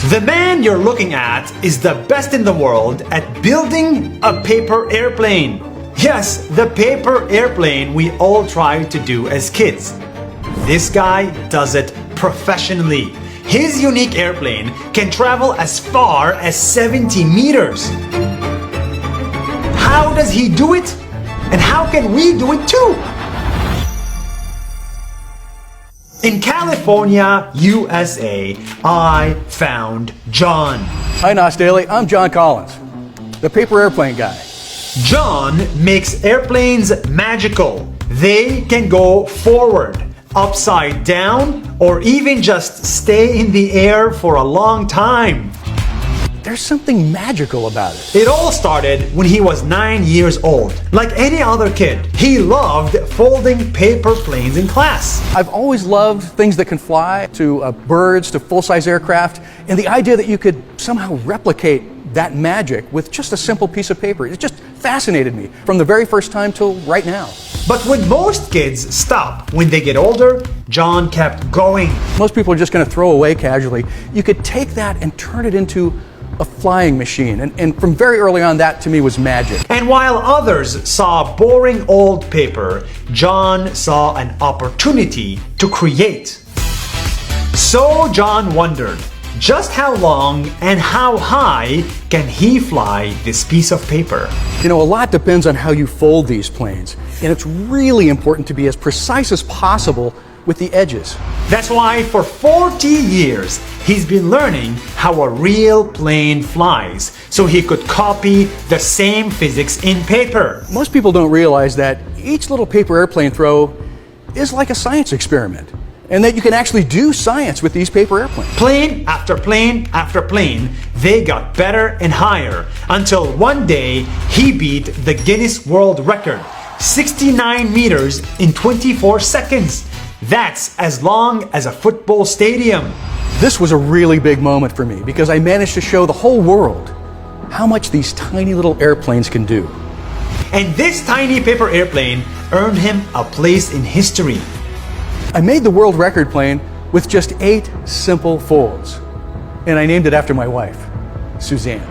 The man you're looking at is the best in the world at building a paper airplane. Yes, the paper airplane we all tried to do as kids. This guy does it professionally. His unique airplane can travel as far as 70 meters. How does he do it? And how can we do it too? In California, USA, I found John. Hi, Nos Daily. I'm John Collins, the paper airplane guy. John makes airplanes magical. They can go forward, upside down, or even just stay in the air for a long time. There's something magical about it. It all started when he was 9 years old. Like any other kid, he loved folding paper planes in class. I've always loved things that can fly, to birds, to full-size aircraft, and the idea that you could somehow replicate that magic with just a simple piece of paper. It just fascinated me from the very first time till right now. But when most kids stop when they get older, John kept going. Most people are just going to throw away casually. You could take that and turn it into a flying machine. And from very early on, that to me was magic. And while others saw boring old paper, John saw an opportunity to create. So John wondered, just how long and how high can he fly this piece of paper? You know, a lot depends on how you fold these planes. And it's really important to be as precise as possible with the edges. That's why for 40 years, he's been learning how a real plane flies, so he could copy the same physics in paper. Most people don't realize that each little paper airplane throw is like a science experiment, and that you can actually do science with these paper airplanes. Plane after plane after plane, they got better and higher, until one day he beat the Guinness World Record, 69 meters in 24 seconds. That's as long as a football stadium. This was a really big moment for me because I managed to show the whole world how much these tiny little airplanes can do. And this tiny paper airplane earned him a place in history. I made the world record plane with just 8 simple folds, and I named it after my wife, Suzanne.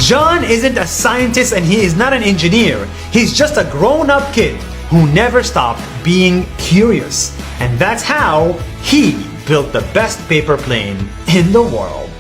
John isn't a scientist and he is not an engineer. He's just a grown-up kid who never stopped being curious. And that's how he built the best paper plane in the world.